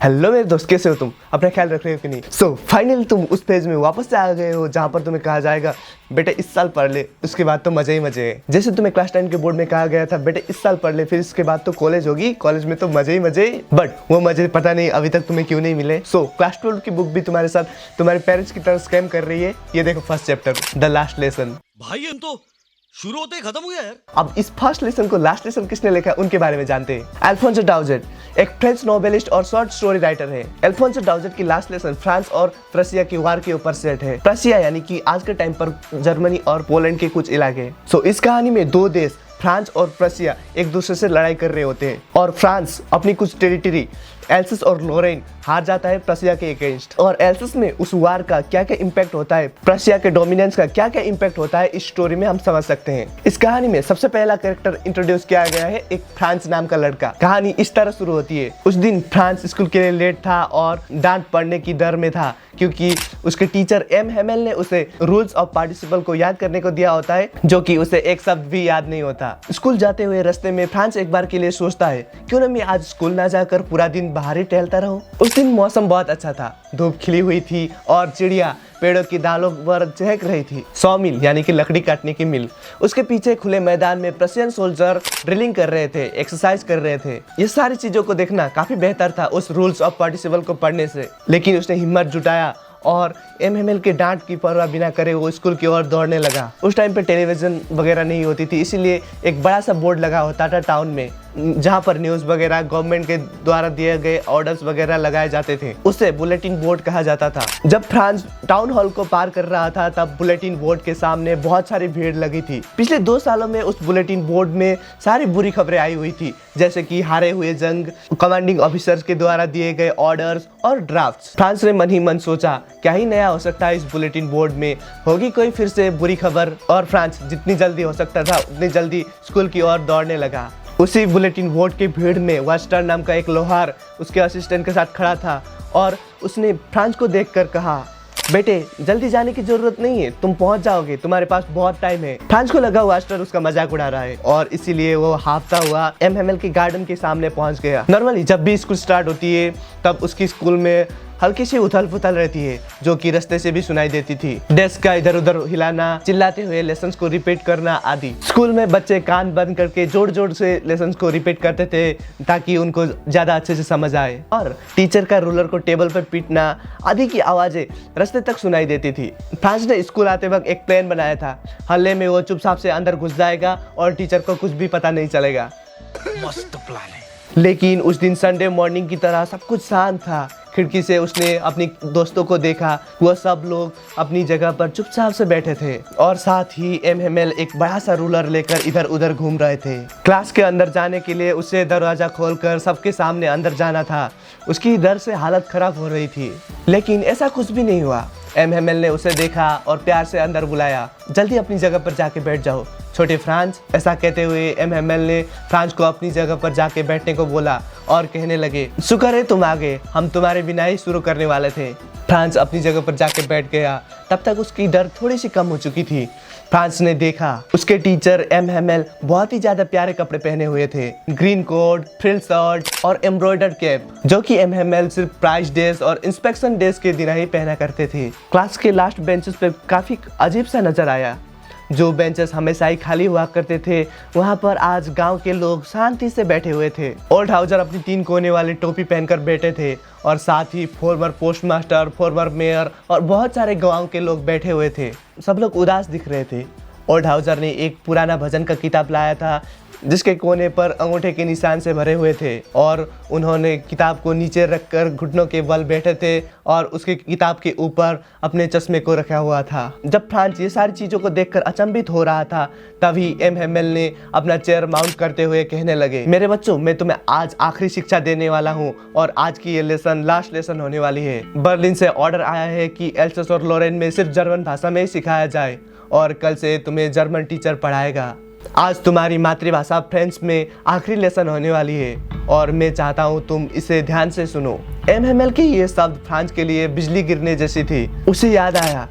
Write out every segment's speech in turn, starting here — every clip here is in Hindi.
हेलो मेरे दोस्त, कैसे हो तुम? अपना ख्याल रख रहे हो कि नहीं? फाइनली तुम उस पेज में वापस से आ गए हो जहाँ पर तुम्हें कहा जाएगा बेटे इस साल पढ़ ले, उसके बाद तो मजे ही मजे है। जैसे तुम्हें क्लास 10 के बोर्ड में कहा गया था बेटे इस साल पढ़ ले, फिर इसके बाद तो कॉलेज होगी, कॉलेज में तो मजे ही मजे। बट वो मजे पता नहीं अभी तक तुम्हें क्यों नहीं मिले। क्लास 12 की बुक भी तुम्हारे साथ तुम्हारे पेरेंट्स की तरह स्कैम कर रही है। ये देखो first chapter, the last lesson. भाई हम तो शुरू होते ही खत्म हो गया यार। अब इस फर्स्ट लेसन को लास्ट लेसन किसने लिखा उनके बारे में जानते हैं। अल्फोंसो डाउजेट एक फ्रेंच नोवेलिस्ट और शॉर्ट स्टोरी राइटर है। अल्फोंसो डाउजेट की लास्ट लेसन फ्रांस और प्रशिया की वार के ऊपर सेट है। प्रशिया यानी कि आज के टाइम पर जर्मनी और पोलैंड के कुछ इलाके। इस कहानी में दो देश फ्रांस और प्रशिया एक दूसरे से लड़ाई कर रहे होते हैं और फ्रांस अपनी कुछ टेरिटरी एल्सस और लोरेन हार जाता है प्रशिया के अगेंस्ट। और एल्सस में उस वार का क्या क्या इम्पैक्ट होता है, प्रशिया के डोमिनेंस का क्या क्या इम्पैक्ट होता है, इस स्टोरी में हम समझ सकते हैं। इस कहानी में सबसे पहला कैरेक्टर इंट्रोड्यूस किया गया है, एक फ्रांस नाम का लड़का। कहानी इस तरह शुरू होती है। उस दिन फ्रांस स्कूल के लिए लेट था और डांट पड़ने की डर में था क्योंकि उसके टीचर एम हेमेल ने उसे रूल्स ऑफ पार्टिसिपल को याद करने को दिया होता है, जो कि उसे एक शब्द भी याद नहीं होता। स्कूल जाते हुए रास्ते में फ्रांस एक बार के लिए सोचता है क्यों ना मैं आज स्कूल ना जाकर पूरा दिन बाहर ही टहलता रहूं। उस दिन मौसम बहुत अच्छा था, धूप खिली हुई थी और चिड़िया पेड़ों की डालों पर चहक रही थी। सॉ मिल यानी कि लकड़ी काटने की मिल, उसके पीछे खुले मैदान में प्रशियन सोल्जर ड्रिलिंग कर रहे थे, एक्सरसाइज कर रहे थे। ये सारी चीजों को देखना काफी बेहतर था उस रूल्स ऑफ पार्टिसिपल को पढ़ने से। लेकिन उसने हिम्मत जुटाया और एमएमएल के डांट की परवाह बिना करे वो स्कूल की ओर दौड़ने लगा। उस टाइम पे टेलीविजन वगैरह नहीं होती थी, इसीलिए एक बड़ा सा बोर्ड लगा होता था टाउन में जहाँ पर न्यूज़ वगैरह गवर्नमेंट के द्वारा दिए गए ऑर्डर्स वगैरह लगाए जाते थे। उसे बुलेटिन बोर्ड कहा जाता था। जब फ्रांस टाउन हॉल को पार कर रहा था तब बुलेटिन बोर्ड के सामने बहुत सारी भीड़ लगी थी। पिछले 2 सालों में उस बुलेटिन बोर्ड में सारी बुरी खबरें आई हुई थी, जैसे कि हारे हुए जंग, कमांडिंग ऑफिसर्स के द्वारा दिए गए ऑर्डर्स और ड्राफ्ट्स। फ्रांस ने मन ही मन सोचा क्या ही नया हो सकता है इस बुलेटिन बोर्ड में, होगी कोई फिर से बुरी खबर। और फ्रांस जितनी जल्दी हो सकता था उतनी जल्दी स्कूल की ओर दौड़ने लगा। उसी बुलेटिन बोर्ड के भीड़ में वास्टर नाम का एक लोहार उसके असिस्टेंट के साथ खड़ा था और उसने फ्रांस को देखकर कहा बेटे जल्दी जाने की जरूरत नहीं है, तुम पहुंच जाओगे, तुम्हारे पास बहुत टाइम है। फ्रांस को लगा वास्टर उसका मजाक उड़ा रहा है और इसीलिए वो हाफता हुआ एमएमएल के गार्डन के सामने पहुंच गया। नॉर्मली जब भी स्कूल स्टार्ट होती है तब उसकी स्कूल में हल्की सी उथल पुथल रहती है, जो कि रास्ते से भी सुनाई देती थी। डेस्क का इधर उधर हिलाना, चिल्लाते हुए लेसन्स को रिपीट करना आदि। स्कूल में बच्चे कान बंद करके जोर जोर से लेसन्स को रिपीट करते थे ताकि उनको ज्यादा अच्छे से समझ आए। और टीचर का रूलर को टेबल पर पीटना आदि की आवाजें रास्ते तक सुनाई देती थी। फ्रांस ने स्कूल आते वक्त एक प्लान बनाया था, हल्ले में वो चुपचाप से अंदर घुस जाएगा और टीचर को कुछ भी पता नहीं चलेगा। मस्त प्लान है। लेकिन उस दिन संडे मॉर्निंग की तरह सब कुछ शांत था। खिड़की से उसने अपनी दोस्तों को देखा, वह सब लोग अपनी जगह पर चुपचाप से बैठे थे और साथ ही एमएमएल एक बड़ा सा रूलर लेकर इधर उधर घूम रहे थे। क्लास के अंदर जाने के लिए उसे दरवाजा खोलकर सबके सामने अंदर जाना था। उसकी डर से हालत खराब हो रही थी, लेकिन ऐसा कुछ भी नहीं हुआ। एमएमएल ने उसे देखा और प्यार से अंदर बुलाया, जल्दी अपनी जगह पर जाके बैठ जाओ छोटे फ्रांस। ऐसा कहते हुए एमएमएल ने फ्रांस को अपनी जगह पर जाके बैठने को बोला और कहने लगे शुक्र है तुम आ गए, हम तुम्हारे बिना ही शुरू करने वाले थे। फ्रांस अपनी जगह पर जाके बैठ गया। तब तक उसकी डर थोड़ी सी कम हो चुकी थी। फ्रांस ने देखा उसके टीचर एमएमएल बहुत ही ज्यादा प्यारे कपड़े पहने हुए थे, ग्रीन कोट, फ्रिल शर्ट और एम्ब्रॉयडर्ड कैप, जो कि एमएमएल सिर्फ प्राइज डेज और इंस्पेक्शन डेज के दिन ही पहना करते थे। क्लास के लास्ट बेंचेस पे काफी अजीब सा नजर आया। जो बेंचेस हमेशा ही खाली हुआ करते थे वहाँ पर आज गांव के लोग शांति से बैठे हुए थे। ओल्ड हाउजर अपनी 3 कोने वाली टोपी पहनकर बैठे थे और साथ ही फॉर्मर पोस्टमास्टर, फॉर्मर मेयर और बहुत सारे गांव के लोग बैठे हुए थे। सब लोग उदास दिख रहे थे। ओल्ड हाउजर ने एक पुराना भजन का किताब लाया था जिसके कोने पर अंगूठे के निशान से भरे हुए थे और उन्होंने किताब को नीचे रखकर घुटनों के बल बैठे थे और उसके किताब के ऊपर अपने चश्मे को रखा हुआ था। जब फ्रांस ये सारी चीज़ों को देखकर अचंभित हो रहा था तभी एमएमएल ने अपना चेयर माउंट करते हुए कहने लगे मेरे बच्चों, मैं तुम्हें आज आखिरी शिक्षा देने वाला हूँ और आज की ये लेसन लास्ट लेसन होने वाली है। बर्लिन से ऑर्डर आया है कि एल्सस और लोरेन में सिर्फ जर्मन भाषा में ही सिखाया जाए और कल से तुम्हें जर्मन टीचर पढ़ाएगा। आज तुम्हारी मातृभाषा फ्रेंच में आखिरी लेसन होने वाली है और मैं चाहता हूँ तुम इसे ध्यान से सुनो। एमएमएल की ये शब्द फ्रांस के लिए बिजली गिरने जैसी थी। उसे याद आया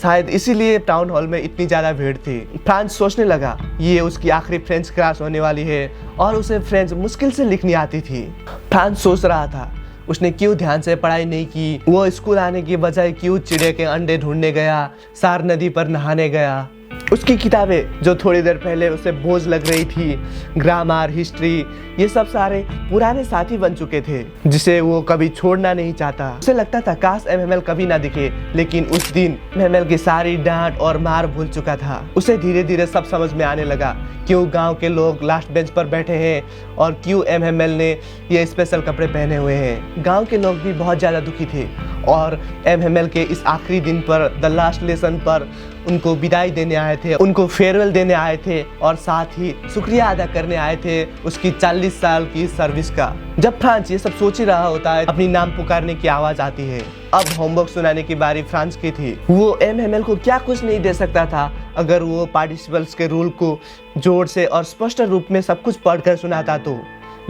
शायद इसीलिए टाउन हॉल में इतनी ज्यादा भीड़ थी। फ्रांस सोचने लगा ये उसकी आखिरी फ्रेंच क्लास होने वाली है और उसे फ्रेंच मुश्किल से लिखनी आती थी। फ्रांस सोच रहा था उसने क्यों ध्यान से पढ़ाई नहीं की, वो स्कूल आने की बजाय क्यों चिड़िया के अंडे ढूंढने गया, सार नदी पर नहाने गया। उसकी किताबें जो थोड़ी देर पहले उसे बोझ लग रही थी, ग्रामर, हिस्ट्री, ये सब सारे पुराने साथी बन चुके थे जिसे वो कभी छोड़ना नहीं चाहता। उसे लगता था काश एमएमएल कभी ना दिखे, लेकिन उस दिन एमएमएल की सारी डांट और मार भूल चुका था। उसे धीरे धीरे सब समझ में आने लगा क्यों गांव के लोग लास्ट बेंच पर बैठे हैं और क्यों एमएमएल ने ये स्पेशल कपड़े पहने हुए हैं। गांव के लोग भी बहुत ज़्यादा दुखी थे और एमएमएल के इस आखिरी दिन पर, द लास्ट लेसन पर, उनको विदाई देने आए थे, उनको फेयरवेल देने आए थे और साथ ही शुक्रिया अदा करने आए थे उसकी 40 साल की सर्विस का। जब फ्रांस ये सब सोच ही रहा होता है, अपनी नाम पुकारने की आवाज़ आती है। अब होमवर्क सुनाने की बारी फ्रांस की थी। वो एमएमएल को क्या कुछ नहीं दे सकता था अगर वो पार्टिसिपल्स के रूल को जोर से और स्पष्ट रूप में सब कुछ पढ़कर सुनाता तो,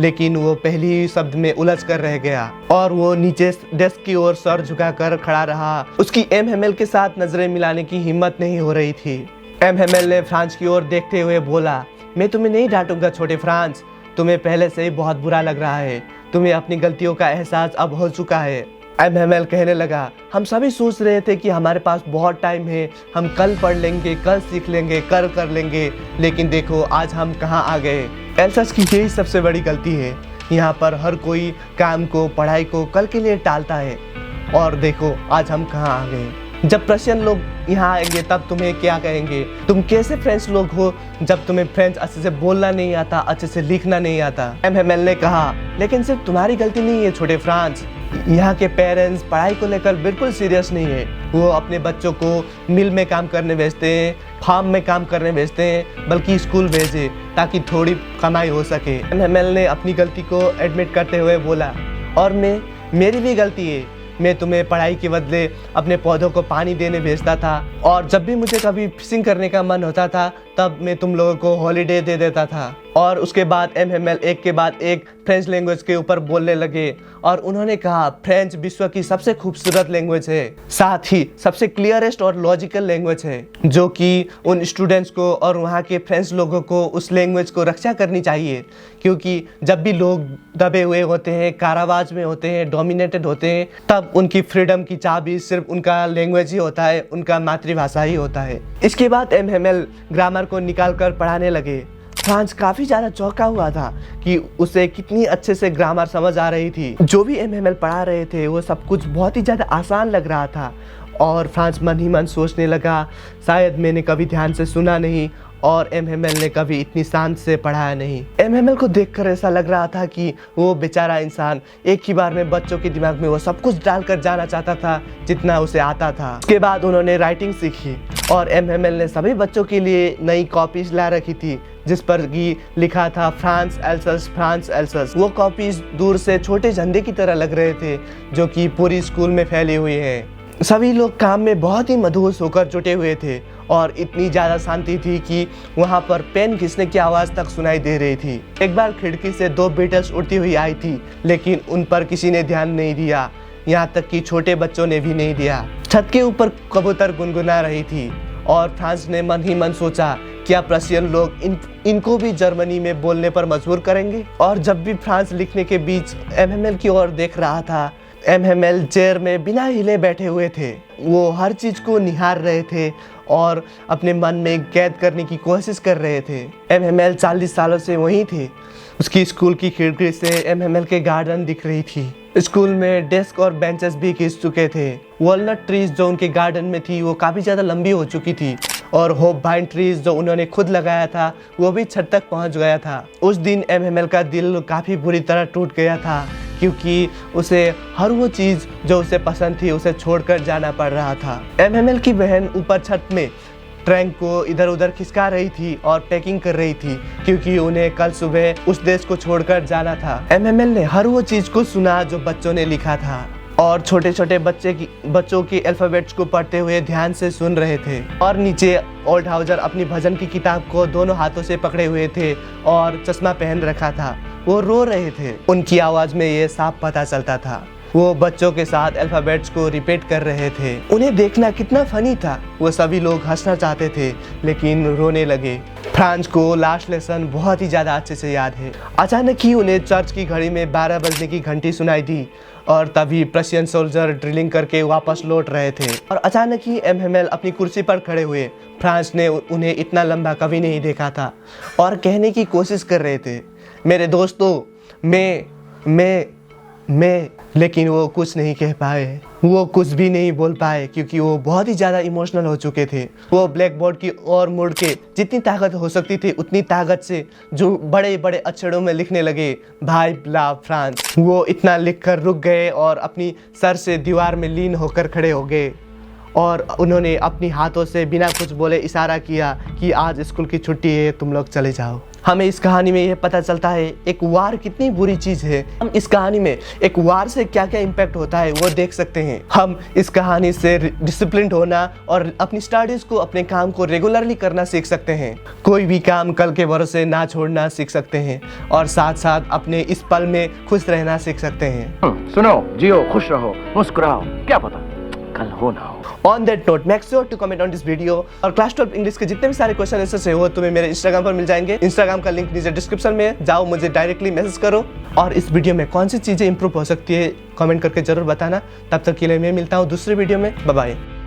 लेकिन वो पहली ही शब्द में उलझ कर रह गया और वो नीचे डेस्क की ओर सर झुकाकर खड़ा रहा। उसकी एमएमएल के साथ नजरें मिलाने की हिम्मत नहीं हो रही थी। एमएमएल ने फ्रांस की ओर देखते हुए बोला, मैं तुम्हें नहीं डांटूंगा छोटे फ्रांस, तुम्हें पहले से ही बहुत बुरा लग रहा है, तुम्हें अपनी गलतियों का एहसास अब हो चुका है। एमएमएल कहने लगा, हम सभी सोच रहे थे कि हमारे पास बहुत टाइम है, हम कल पढ़ लेंगे, कल सीख लेंगे, कल कर लेंगे, लेकिन देखो आज हम कहाँ आ गए। एल्सास की यही सबसे बड़ी गलती है। यहाँ पर हर कोई काम को, पढ़ाई को कल के लिए टालता है और देखो आज हम कहाँ आ गए। जब प्रशियन लोग यहाँ आएंगे तब तुम्हें क्या कहेंगे, तुम कैसे फ्रेंच लोग हो जब तुम्हें फ्रेंच अच्छे से बोलना नहीं आता, अच्छे से लिखना नहीं आता। एमएमएल ने कहा, लेकिन सिर्फ तुम्हारी गलती नहीं है छोटे फ्रांस, यहाँ के पेरेंट्स पढ़ाई को लेकर बिल्कुल सीरियस नहीं है। वो अपने बच्चों को मिल में काम करने भेजते हैं, फार्म में काम करने भेजते हैं, बल्कि स्कूल भेजे ताकि थोड़ी कमाई हो सके। एमएमएल ने अपनी गलती को एडमिट करते हुए बोला, और मेरी भी गलती है, मैं तुम्हें पढ़ाई के बदले अपने पौधों को पानी देने भेजता था और जब भी मुझे कभी फिशिंग करने का मन होता था तब मैं तुम लोगों को हॉलीडे दे देता था। और उसके बाद एमएमएल एक के बाद एक फ्रेंच लैंग्वेज के ऊपर बोलने लगे और उन्होंने कहा फ्रेंच विश्व की सबसे खूबसूरत लैंग्वेज है, साथ ही सबसे क्लियरेस्ट और लॉजिकल लैंग्वेज है, जो कि उन स्टूडेंट्स को और वहाँ के फ्रेंच लोगों को उस लैंग्वेज को रक्षा करनी चाहिए, क्योंकि जब भी लोग दबे हुए होते हैं, कारावाज में होते हैं, डोमिनेटेड होते हैं, तब उनकी फ्रीडम की चाबी सिर्फ उनका लैंग्वेज ही होता है, उनका मातृभाषा ही होता है। इसके बाद एमएमएल ग्रामर को निकाल कर पढ़ाने लगे। फ्रांस काफ़ी ज़्यादा चौंका हुआ था कि उसे कितनी अच्छे से ग्रामर समझ आ रही थी। जो भी एमएमएल पढ़ा रहे थे वो सब कुछ बहुत ही ज़्यादा आसान लग रहा था और फ्रांस मन ही मन सोचने लगा, शायद मैंने कभी ध्यान से सुना नहीं और एमएमएल ने कभी इतनी शांत से पढ़ाया नहीं। एमएमएल को देखकर ऐसा लग रहा था कि वो बेचारा इंसान एक ही बार में बच्चों के दिमाग में वो सब कुछ डालकर जाना चाहता था जितना उसे आता था। उसके बाद उन्होंने राइटिंग सीखी और एमएमएल ने सभी बच्चों के लिए नई कॉपीज ला रखी थी जिस पर कि लिखा था फ्रांस एल्सस, फ्रांस एल्सस। वो कॉपीज दूर से छोटे झंडे की तरह लग रहे थे जो कि पूरी स्कूल में फैले हुए हैं। सभी लोग काम में बहुत ही मदहोश होकर जुटे हुए थे और इतनी ज़्यादा शांति थी कि वहाँ पर पेन घिसने की आवाज़ तक सुनाई दे रही थी। एक बार खिड़की से 2 बीटल्स उड़ती हुई आई थी, लेकिन उन पर किसी ने ध्यान नहीं दिया, यहाँ तक कि छोटे बच्चों ने भी नहीं दिया। छत के ऊपर कबूतर गुनगुना रही थी और फ्रांस ने मन ही मन सोचा, क्या प्रशियन लोग इनको भी जर्मनी में बोलने पर मजबूर करेंगे। और जब भी फ्रांस लिखने के बीच एमएमएल की ओर देख रहा था, एमएमएल चेयर में बिना हिले बैठे हुए थे। वो हर चीज़ को निहार रहे थे और अपने मन में कैद करने की कोशिश कर रहे थे। एमएमएल 40 सालों से वहीं थे। उसकी स्कूल की खिड़की से एमएमएल के गार्डन दिख रही थी। स्कूल में डेस्क और बेंचेस भी घिस चुके थे। वॉलनट ट्रीज जो उनके गार्डन में थी वो काफ़ी ज़्यादा लंबी हो चुकी थी और होप वाइन ट्रीज जो उन्होंने खुद लगाया था वो भी छत तक पहुंच गया था। उस दिन एमएमएल का दिल काफ़ी बुरी तरह टूट गया था क्योंकि उसे हर वो चीज़ जो उसे पसंद थी उसे छोड़कर जाना पड़ रहा था। एमएमएल की बहन ऊपर छत में ट्रंक को इधर उधर खिसका रही थी और पैकिंग कर रही थी क्योंकि उन्हें कल सुबह उस देश को छोड़कर जाना था। एमएमएल ने हर वो चीज़ को सुना जो बच्चों ने लिखा था और छोटे छोटे बच्चों की अल्फ़ाबेट्स को पढ़ते हुए ध्यान से सुन रहे थे। और नीचे ओल्डहाउजर अपनी भजन की किताब को दोनों हाथों से पकड़े हुए थे और चश्मा पहन रखा था। वो रो रहे थे, उनकी आवाज़ में ये साफ पता चलता था। वो बच्चों के साथ अल्फ़ाबेट्स को रिपीट कर रहे थे। उन्हें देखना कितना फनी था। वो सभी लोग हंसना चाहते थे लेकिन रोने लगे। फ्रांस को लास्ट लेसन बहुत ही ज़्यादा अच्छे से याद है। अचानक ही उन्हें चर्च की घड़ी में 12 बजने की घंटी सुनाई दी और तभी प्रशियन सोल्जर ड्रिलिंग करके वापस लौट रहे थे और अचानक ही एमहेमेल अपनी कुर्सी पर खड़े हुए। फ्रांस ने उन्हें इतना लंबा कभी नहीं देखा था और कहने की कोशिश कर रहे थे, मेरे दोस्तों मैं, लेकिन वो कुछ नहीं कह पाए, वो कुछ भी नहीं बोल पाए क्योंकि वो बहुत ही ज़्यादा इमोशनल हो चुके थे। वो ब्लैक बोर्ड की ओर मुड़ के जितनी ताकत हो सकती थी उतनी ताकत से जो बड़े बड़े अक्षरों में लिखने लगे, भाई लव फ्रांस। वो इतना लिख कर रुक गए और अपनी सर से दीवार में लीन होकर खड़े हो गए और उन्होंने अपनी हाथों से बिना कुछ बोले इशारा किया कि आज स्कूल की छुट्टी है, तुम लोग चले जाओ। हमें इस कहानी में यह पता चलता है एक वार कितनी बुरी चीज़ है। हम इस कहानी में एक वार से क्या क्या इम्पैक्ट होता है वो देख सकते हैं। हम इस कहानी से डिसिप्लिन होना और अपनी स्टडीज़ को, अपने काम को रेगुलरली करना सीख सकते हैं। कोई भी काम कल के भरोसे ना छोड़ना सीख सकते हैं और साथ साथ अपने इस पल में खुश रहना सीख सकते हैं। सुनो, जियो, खुश रहो, मुस्कुराओ, क्या पता कल हो ना हो। On that note, make sure to comment on this video और क्लास 12 इंग्लिश के जितने भी सारे क्वेश्चन आंसर्स है वो तुम्हें मेरे इंस्टाग्राम पर मिल जाएंगे। इंस्टाग्राम का लिंक नीचे डिस्क्रिप्शन में है, जाओ मुझे डायरेक्टली मैसेज करो और इस वीडियो में कौन सी चीज़ें इंप्रूव हो सकती है कमेंट करके जरूर बताना। तब तक के लिए मैं मिलता हूँ दूसरे वीडियो में। Bye bye.